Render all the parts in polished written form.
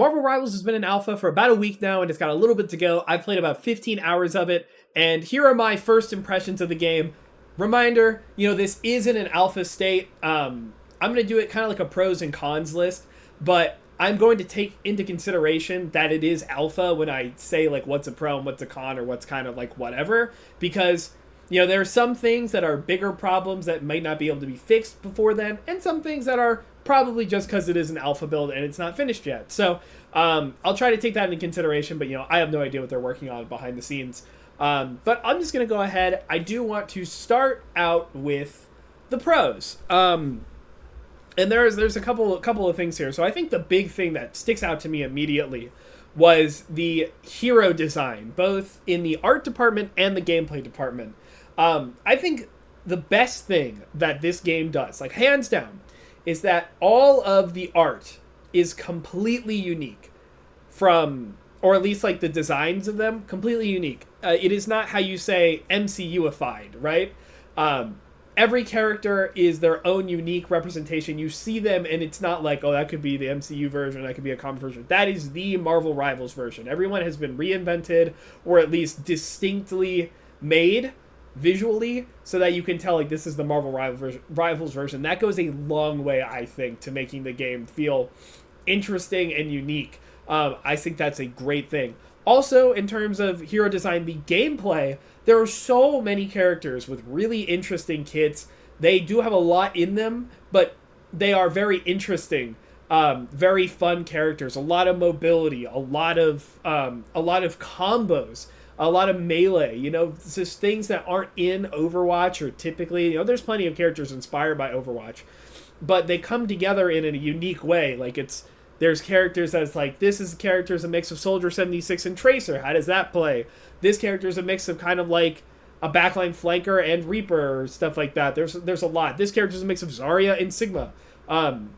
Marvel Rivals has been in alpha for about a week now, and it's got a little bit to go. I've played about 15 hours of it, and here are my first impressions of the game. Reminder, this is in an alpha state. I'm going to do it kind of like a pros and cons list, but I'm going to take into consideration that it is alpha when I say like what's a pro and what's a con or what's kind of like whatever, because there are some things that are bigger problems that might not be able to be fixed before then, and some things that are probably just because it is an alpha build and it's not finished yet. So I'll try to take that into consideration, but I have no idea what they're working on behind the scenes. But I'm just going to go ahead. I do want to start out with the pros. And there's a couple of things here. So I think the big thing that sticks out to me immediately was the hero design, both in the art department and the gameplay department. I think the best thing that this game does, like hands down, is that all of the art is completely unique from, or at least like the designs of them, completely unique. It is not how you say MCU-ified, right? Every character is their own unique representation. You see them and it's not like, oh, that could be the MCU version, that could be a comic version. That is the Marvel Rivals version. Everyone has been reinvented or at least distinctly made visually so that you can tell like this is the Marvel Rivals version. That goes a long way, I think, to making the game feel interesting and unique. I think that's a great thing. Also, in terms of hero design, the gameplay, there are so many characters with really interesting kits. They do have a lot in them, but they are very interesting, very fun characters. A lot of mobility, a lot of combos, a lot of melee, just things that aren't in Overwatch or typically, there's plenty of characters inspired by Overwatch, but they come together in a unique way. Like there's characters that's like, this is characters a mix of Soldier 76 and Tracer. How does that play? This character is a mix of kind of like a backline flanker and Reaper or stuff like that. There's a lot. This character is a mix of Zarya and Sigma. And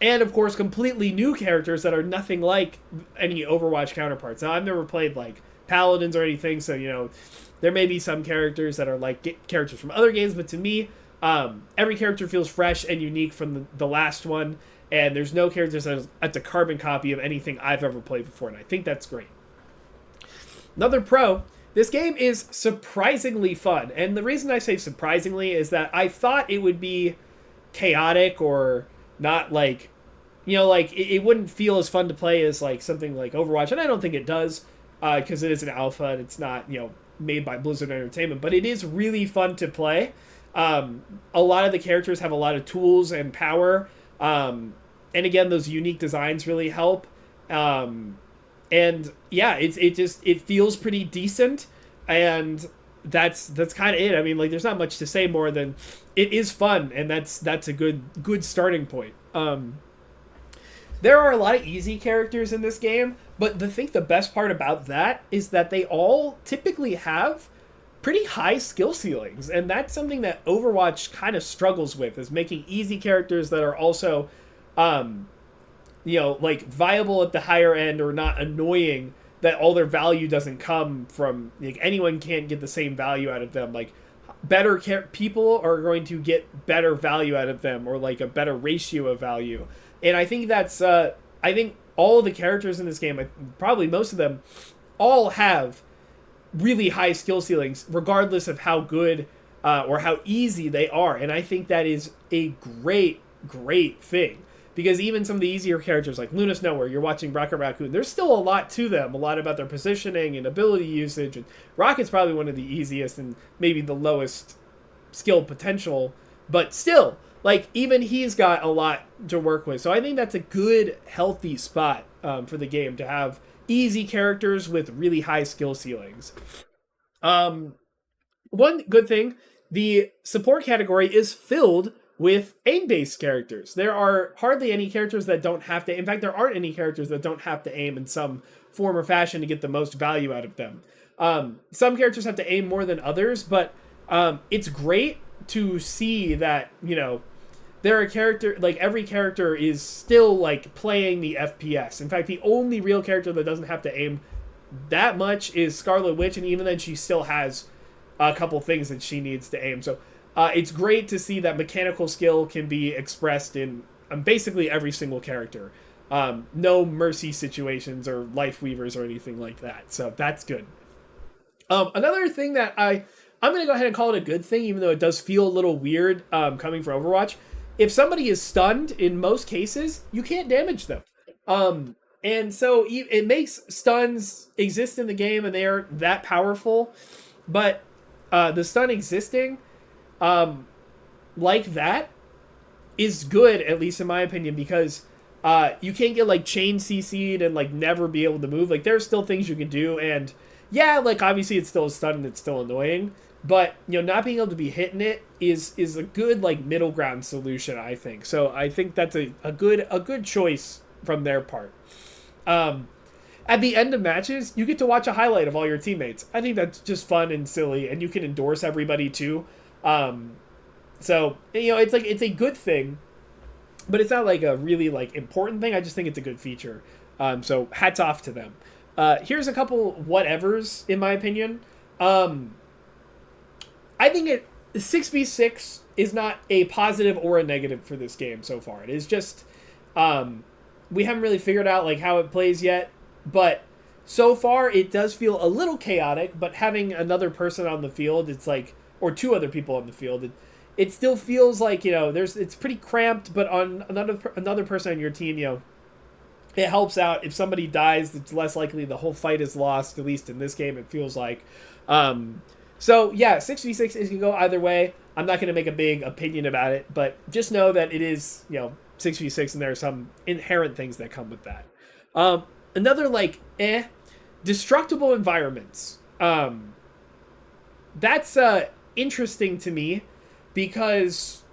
of course, completely new characters that are nothing like any Overwatch counterparts. Now, I've never played like Paladins or anything, so there may be some characters that are like characters from other games, but to me, every character feels fresh and unique from the last one, and there's no characters that's a carbon copy of anything I've ever played before, and I think that's great. Another pro, this game is surprisingly fun, and the reason I say surprisingly is that I thought it would be chaotic or not like, it wouldn't feel as fun to play as like something like Overwatch, and I don't think it does, because it is an alpha and it's not, made by Blizzard Entertainment, but it is really fun to play. A lot of the characters have a lot of tools and power, and again, those unique designs really help. And yeah, it feels pretty decent, and that's kind of it. I mean, like, there's not much to say more than it is fun, and that's a good starting point. There are a lot of easy characters in this game, but I think the best part about that is that they all typically have pretty high skill ceilings, and that's something that Overwatch kind of struggles with, is making easy characters that are also, like viable at the higher end or not annoying, that all their value doesn't come from, like, anyone can't get the same value out of them. Like, better people are going to get better value out of them, or like a better ratio of value. And I think that's, I think all the characters in this game, probably most of them, all have really high skill ceilings, regardless of how good or how easy they are. And I think that is a great thing. Because even some of the easier characters, like Luna Snow, where you're watching Rocket Raccoon, there's still a lot to them, a lot about their positioning and ability usage. And Rocket's probably one of the easiest and maybe the lowest skill potential, but still, like, even he's got a lot to work with. So I think that's a good, healthy spot for the game, to have easy characters with really high skill ceilings. One good thing, the support category is filled with aim-based characters. There are hardly any characters that don't have to... In fact, there aren't any characters that don't have to aim in some form or fashion to get the most value out of them. Some characters have to aim more than others, but it's great to see that, there are every character is still, like, playing the FPS. In fact, the only real character that doesn't have to aim that much is Scarlet Witch, and even then she still has a couple things that she needs to aim. So it's great to see that mechanical skill can be expressed in basically every single character. No mercy situations or life weavers or anything like that. So that's good. Another thing that I'm going to go ahead and call it a good thing, even though it does feel a little weird coming from Overwatch. If somebody is stunned, in most cases, you can't damage them. And so it makes stuns exist in the game, and they are that powerful. But the stun existing like that is good, at least in my opinion, because you can't get like chain CC'd and like never be able to move. Like there's still things you can do, and yeah, like obviously it's still a stun and it's still annoying, but not being able to be hitting it is a good like middle ground solution, I think. So I think that's a good choice from their part. At the end of matches, you get to watch a highlight of all your teammates. I think that's just fun and silly, and you can endorse everybody too. So it's a good thing, but it's not like a really like important thing. I just think it's a good feature. So hats off to them. Here's a couple whatevers in my opinion. I think 6v6 is not a positive or a negative for this game so far. It is just we haven't really figured out like how it plays yet, but so far it does feel a little chaotic. But having another person on the field, it's like, or two other people on the field, it still feels like it's pretty cramped. But on another person on your team, it helps out. If somebody dies, it's less likely the whole fight is lost. At least in this game, it feels like. So yeah, 6v6 is gonna go either way. I'm not gonna make a big opinion about it, but just know that it is 6v6, and there are some inherent things that come with that. Another destructible environments. That's interesting to me because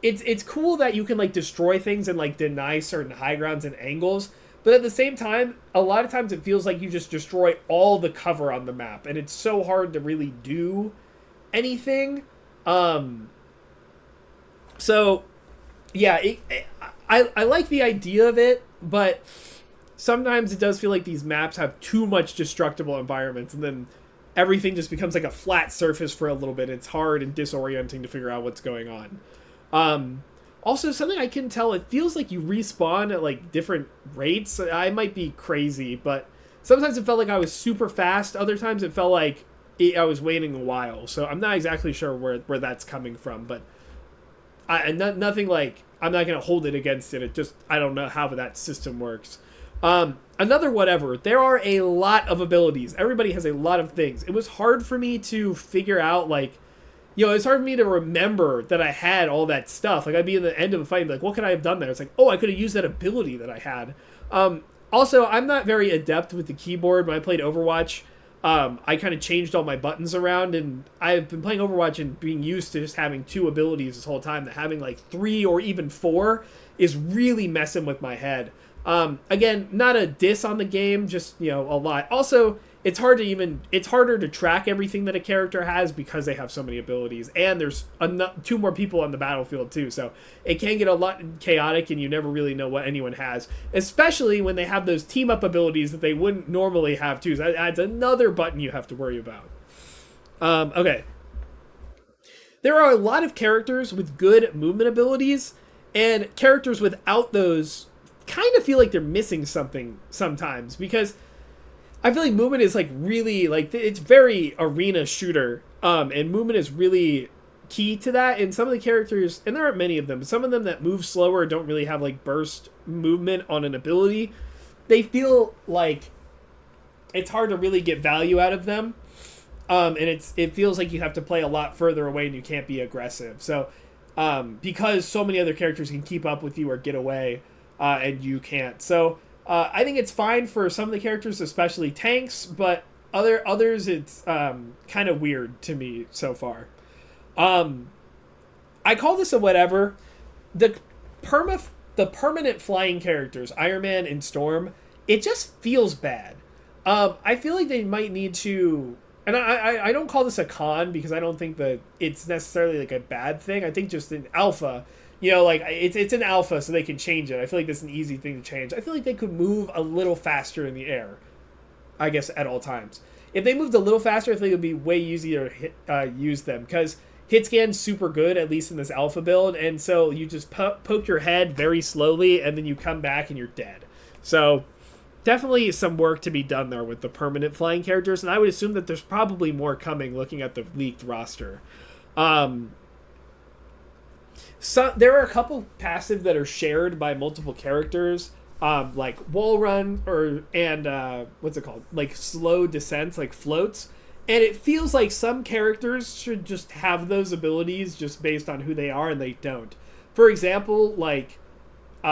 it's cool that you can like destroy things and like deny certain high grounds and angles, but at the same time, a lot of times it feels like you just destroy all the cover on the map, and it's so hard to really do anything. So yeah, I like the idea of it, but sometimes it does feel like these maps have too much destructible environments, and then everything just becomes like a flat surface for a little bit. It's hard and disorienting to figure out what's going on. Also, something I can tell, it feels like you respawn at like different rates. I might be crazy, but sometimes it felt like I was super fast. Other times it felt like I was waiting a while. So I'm not exactly sure where that's coming from, but nothing like, I'm not going to hold it against it. It just, I don't know how that system works. Another whatever, there are a lot of abilities. Everybody has a lot of things. It was hard for me to figure out like, it's hard for me to remember that I had all that stuff. Like, I'd be in the end of a fight and be like, what could I have done there? It's like, oh, I could have used that ability that I had. Also, I'm not very adept with the keyboard. When I played Overwatch, I kind of changed all my buttons around, and I've been playing Overwatch and being used to just having 2 abilities this whole time, that having like 3 or even 4 is really messing with my head. Again, not a diss on the game, just, a lot. Also, it's harder to track everything that a character has because they have so many abilities, and there's 2 more people on the battlefield too, so it can get a lot chaotic and you never really know what anyone has, especially when they have those team up abilities that they wouldn't normally have too. So that adds another button you have to worry about. Okay. There are a lot of characters with good movement abilities, and characters without those kind of feel like they're missing something sometimes, because I feel like movement is like really like, it's very arena shooter, and movement is really key to that. And some of the characters, and there aren't many of them, but some of them that move slower don't really have like burst movement on an ability. They feel like it's hard to really get value out of them, and it feels like you have to play a lot further away and you can't be aggressive. So because so many other characters can keep up with you or get away, and you can't. So I think it's fine for some of the characters, especially tanks, but others it's kind of weird to me so far. I call this a whatever. The permanent flying characters, Iron Man and Storm, it just feels bad. I feel like they might need to, and I don't call this a con because I don't think that it's necessarily like a bad thing. I think just in alpha, like it's an alpha, so they can change it. I feel like that's an easy thing to change. I feel like they could move a little faster in the air, I guess, at all times. If they moved a little faster, I think it would be way easier to use them, because hit scan's super good, at least in this alpha build, and so you just poke your head very slowly, and then you come back and you're dead. So definitely some work to be done there with the permanent flying characters, and I would assume that there's probably more coming looking at the leaked roster. Um, so there are a couple passive that are shared by multiple characters, like wall run and what's it called, like slow descents, like floats. And it feels like some characters should just have those abilities just based on who they are, and they don't. For example, like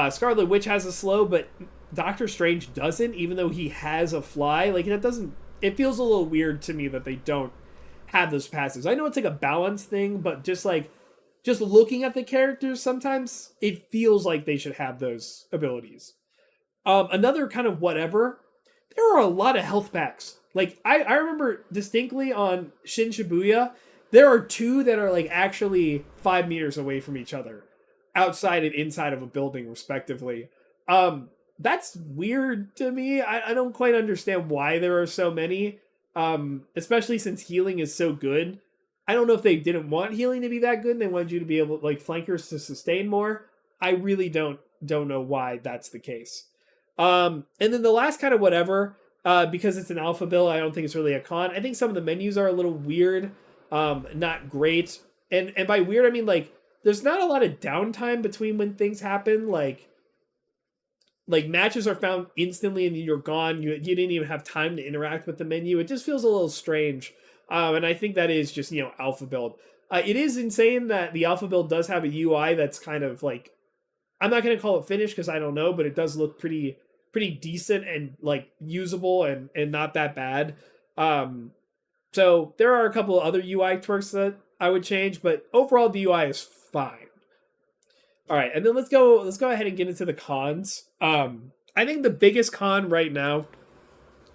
Scarlet Witch has a slow, but Doctor Strange doesn't, even though he has a fly. Like that doesn't. It feels a little weird to me that they don't have those passives. I know it's like a balance thing, but just looking at the characters, sometimes it feels like they should have those abilities. Another kind of whatever. There are a lot of health packs. Like I remember distinctly on Shin Shibuya, there are two that are like actually 5 meters away from each other, outside and inside of a building, respectively. That's weird to me. I don't quite understand why there are so many. Especially since healing is so good. I don't know if they didn't want healing to be that good and they wanted you to be able, like, flankers to sustain more. I really don't know why that's the case. And then the last kind of whatever, because it's an alpha build, I don't think it's really a con. I think some of the menus are a little weird, not great. And by weird, I mean, like, there's not a lot of downtime between when things happen. Like matches are found instantly and you're gone. You didn't even have time to interact with the menu. It just feels a little strange. And I think that is just, alpha build. It is insane that the alpha build does have a UI that's kind of like, I'm not going to call it finished because I don't know, but it does look pretty decent and like usable and not that bad. So there are a couple of other UI twerks that I would change, but overall the UI is fine. All right, and then let's go ahead and get into the cons. I think the biggest con right now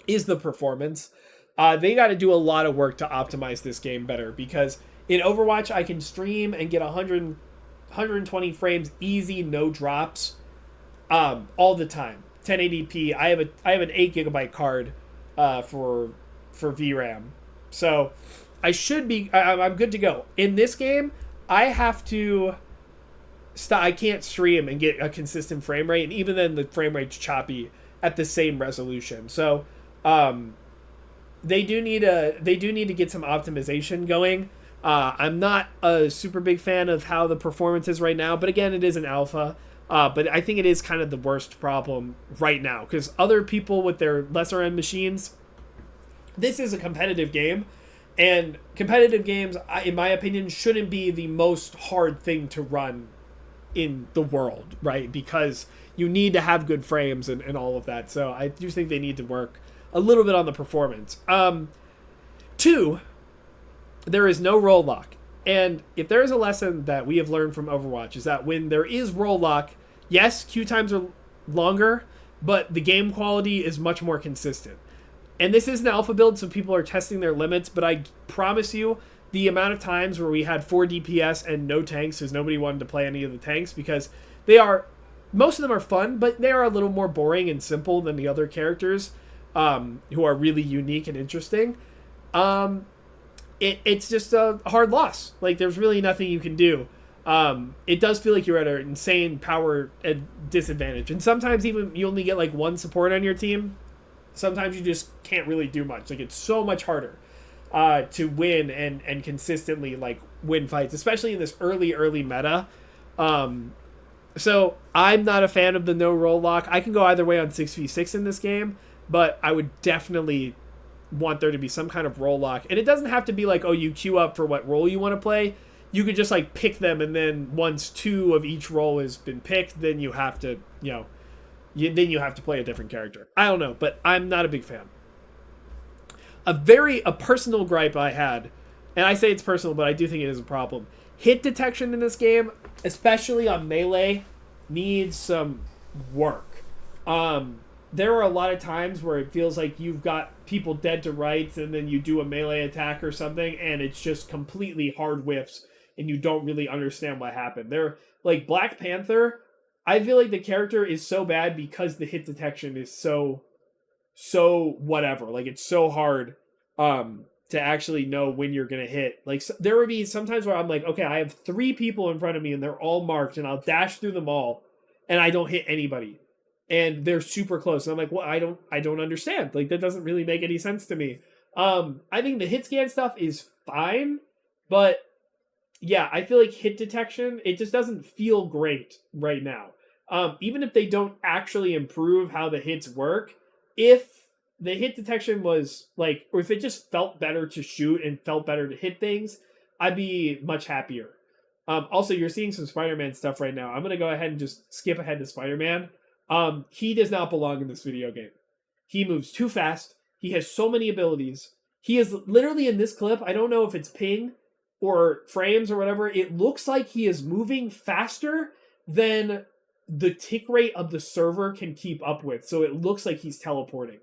is the performance. They got to do a lot of work to optimize this game better, because in Overwatch I can stream and get 120 frames easy, no drops, all the time. 1080p. I have an 8 GB card for VRAM, so I'm good to go. In this game, I have to. I can't stream and get a consistent frame rate, and even then the frame rate's choppy at the same resolution. So they do need to get some optimization going. I'm not a super big fan of how the performance is right now, but again, it is an alpha. But I think it is kind of the worst problem right now, because other people with their lesser end machines, this is a competitive game, and competitive games, in my opinion, shouldn't be the most hard thing to run in the world, right? Because you need to have good frames and all of that. So I do think they need to work a little bit on the performance. 2, there is no roll lock. And if there is a lesson that we have learned from Overwatch, is that when there is roll lock, yes, queue times are longer, but the game quality is much more consistent. And this is an alpha build, so people are testing their limits, but I promise you, the amount of times where we had 4 DPS and no tanks, because nobody wanted to play any of the tanks, because most of them are fun, but they are a little more boring and simple than the other characters, who are really unique and interesting. It's just a hard loss. Like, there's really nothing you can do. It does feel like you're at an insane power disadvantage, and sometimes even you only get like one support on your team. Sometimes you just can't really do much. Like, it's so much harder to win and consistently like win fights, especially in this early meta. So I'm not a fan of the no roll lock. I can go either way on 6v6 in this game, but I would definitely want there to be some kind of roll lock. And it doesn't have to be like, oh, you queue up for what role you want to play. You could just like pick them, and then once 2 of each role has been picked, then you have to, then you have to play a different character. I don't know, but I'm not a big fan. A personal gripe I had, and I say it's personal, but I do think it is a problem. Hit detection in this game, especially on melee, needs some work. There are a lot of times where it feels like you've got people dead to rights, and then you do a melee attack or something, and it's just completely hard whiffs, and you don't really understand what happened. They're like Black Panther. I feel like the character is so bad because the hit detection is so whatever. Like, it's so hard to actually know when you're gonna hit. Like, there would be sometimes where I'm like, okay, I have 3 people in front of me and they're all marked, and I'll dash through them all and I don't hit anybody. and they're super close. And I'm like, well, I don't understand. Like that doesn't really make any sense to me. I think the hit scan stuff is fine, but yeah, I feel like hit detection, it just doesn't feel great right now. Even if they don't actually improve how the hits work, if the hit detection was like, or if it just felt better to shoot and felt better to hit things, I'd be much happier. Also, you're seeing some Spider-Man stuff right now. I'm gonna go ahead and just skip ahead to Spider-Man. He does not belong in this video game. He moves too fast. He has so many abilities. He is literally in this clip. I don't know if it's ping or frames or whatever. It looks like he is moving faster than the tick rate of the server can keep up with. So it looks like he's teleporting.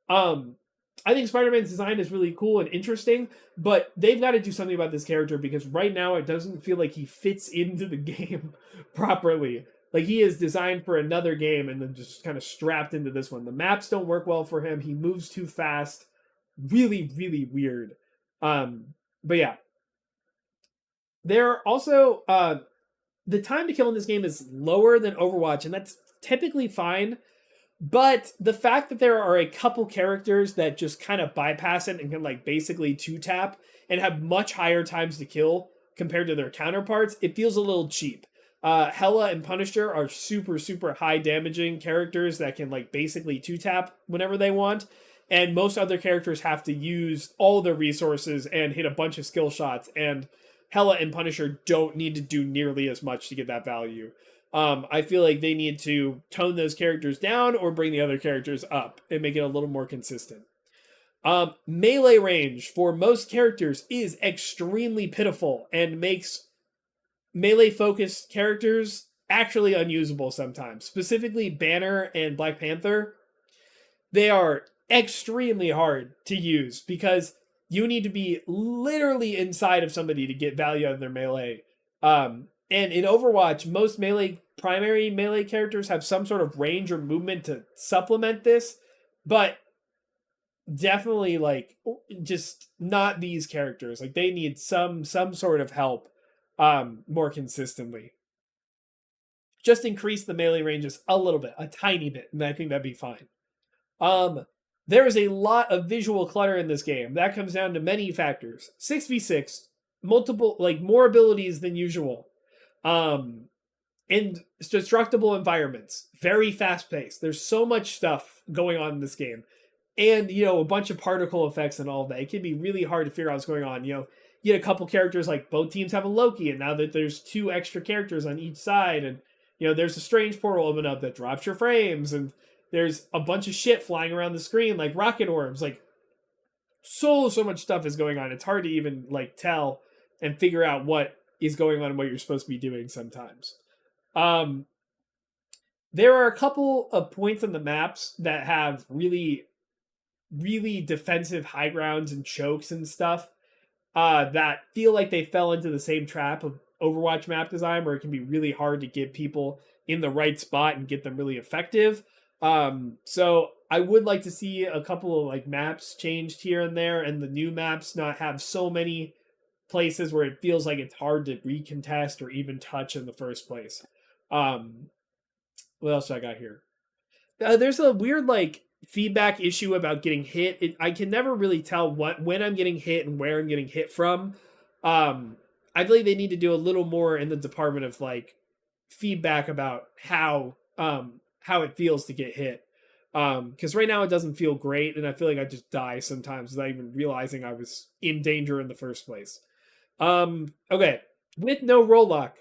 Um, I think Spider-Man's design is really cool and interesting, but they've got to do something about this character because right now it doesn't feel like he fits into the game properly. Like he is designed for another game and then just kind of strapped into this one. The maps don't work well for him. He moves too fast. Really, really weird. But yeah. There are also the time to kill in this game is lower than Overwatch, and that's typically fine. But the fact that there are a couple characters that just kind of bypass it and can like basically two tap and have much higher times to kill compared to their counterparts, it feels a little cheap. Hela and Punisher are super, super high damaging characters that can like basically two tap whenever they want. And most other characters have to use all their resources and hit a bunch of skill shots. And Hela and Punisher don't need to do nearly as much to get that value. I feel like they need to tone those characters down or bring the other characters up and make it a little more consistent. Melee range for most characters is extremely pitiful and makes melee focused characters actually unusable sometimes. Specifically, Banner and Black Panther, they are extremely hard to use because you need to be literally inside of somebody to get value out of their melee. And in Overwatch, most primary melee characters have some sort of range or movement to supplement this, but definitely like just not these characters. Like they need some sort of help more consistently. Just increase the melee ranges a little bit, a tiny bit, and I think that'd be fine. There is a lot of visual clutter in this game. That comes down to many factors. 6v6, multiple, like more abilities than usual. And destructible environments. Very fast paced. There's so much stuff going on in this game. And, a bunch of particle effects and all of that. It can be really hard to figure out what's going on. You get a couple characters like both teams have a Loki, and now that there's two extra characters on each side, and, there's a strange portal open up that drops your frames, and there's a bunch of shit flying around the screen like rocket orbs. Like, so much stuff is going on. It's hard to even, like, tell and figure out what is going on and what you're supposed to be doing sometimes. There are a couple of points on the maps that have really, really defensive high grounds and chokes and stuff that feel like they fell into the same trap of Overwatch map design, where it can be really hard to get people in the right spot and get them really effective. So I would like to see a couple of like maps changed here and there, and the new maps not have so many places where it feels like it's hard to recontest or even touch in the first place. What else do I got here? There's a weird like feedback issue about getting hit. I can never really tell when I'm getting hit and where I'm getting hit from. I believe they need to do a little more in the department of like feedback about how it feels to get hit. Because right now it doesn't feel great, and I feel like I just die sometimes without even realizing I was in danger in the first place. Okay, with no roll lock,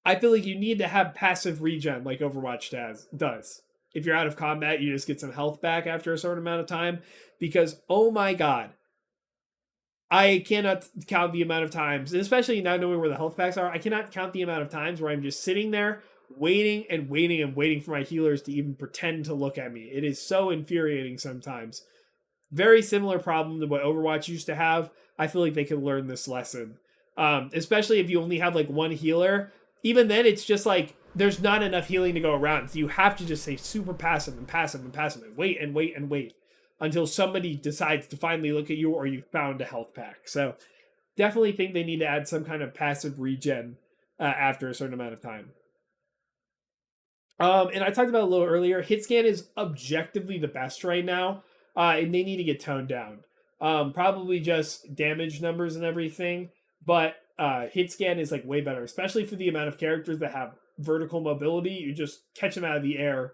I feel like you need to have passive regen like Overwatch does. If you're out of combat, you just get some health back after a certain amount of time. Because, oh my god, I cannot count the amount of times, especially now knowing where the health packs are, I cannot count the amount of times where I'm just sitting there waiting and waiting and waiting for my healers to even pretend to look at me. It is so infuriating sometimes. Very similar problem to what Overwatch used to have. I feel like they could learn this lesson. Especially if you only have like one healer. Even then, it's just like there's not enough healing to go around. So you have to just stay super passive and passive and passive and wait and wait and wait until somebody decides to finally look at you or you found a health pack. So definitely think they need to add some kind of passive regen after a certain amount of time. And I talked about it a little earlier. Hit scan is objectively the best right now, and they need to get toned down. Probably just damage numbers and everything, but hit scan is like way better, especially for the amount of characters that have vertical mobility. You just catch them out of the air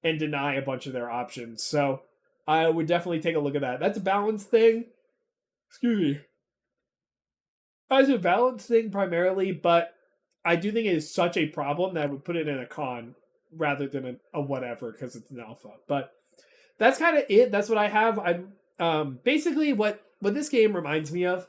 and deny a bunch of their options. So I would definitely take a look at that. That's a balance thing. Excuse me. That's a balance thing primarily, but I do think it is such a problem that I would put it in a con rather than a whatever because it's an alpha. But that's kind of it. That's what I have. I'm basically what this game reminds me of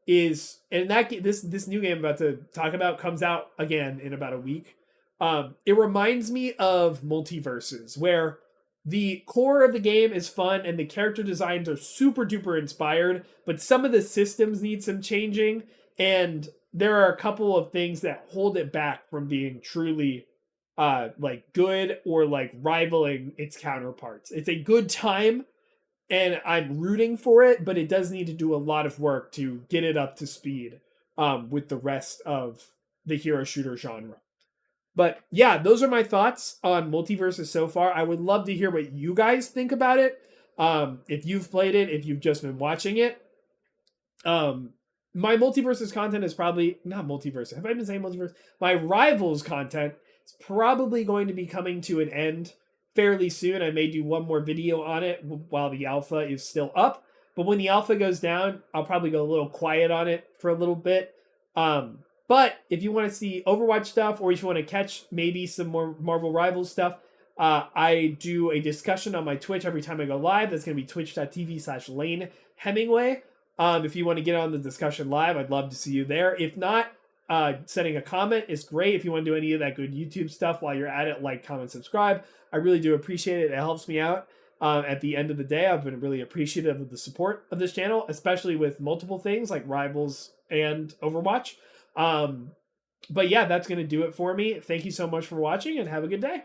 is, and that this new game I'm about to talk about comes out again in about a week. It reminds me of Multiverses, where the core of the game is fun and the character designs are super duper inspired, but some of the systems need some changing, and there are a couple of things that hold it back from being truly like good or like rivaling its counterparts. It's a good time and I'm rooting for it, but it does need to do a lot of work to get it up to speed with the rest of the hero shooter genre. But yeah, those are my thoughts on Multiverses so far. I would love to hear what you guys think about it. If you've played it, if you've just been watching it. My Multiverses content is probably not Multiverse. Have I been saying Multiverse? My Rivals content is probably going to be coming to an end fairly soon. I may do one more video on it while the alpha is still up. But when the alpha goes down, I'll probably go a little quiet on it for a little bit. But if you want to see Overwatch stuff, or if you want to catch maybe some more Marvel Rivals stuff, I do a discussion on my Twitch every time I go live. That's going to be twitch.tv/Lane Hemingway. If you want to get on the discussion live, I'd love to see you there. If not, sending a comment is great. If you want to do any of that good YouTube stuff while you're at it, like, comment, subscribe. I really do appreciate it. It helps me out. At the end of the day, I've been really appreciative of the support of this channel, especially with multiple things like Rivals and Overwatch. But yeah, that's going to do it for me. Thank you so much for watching and have a good day.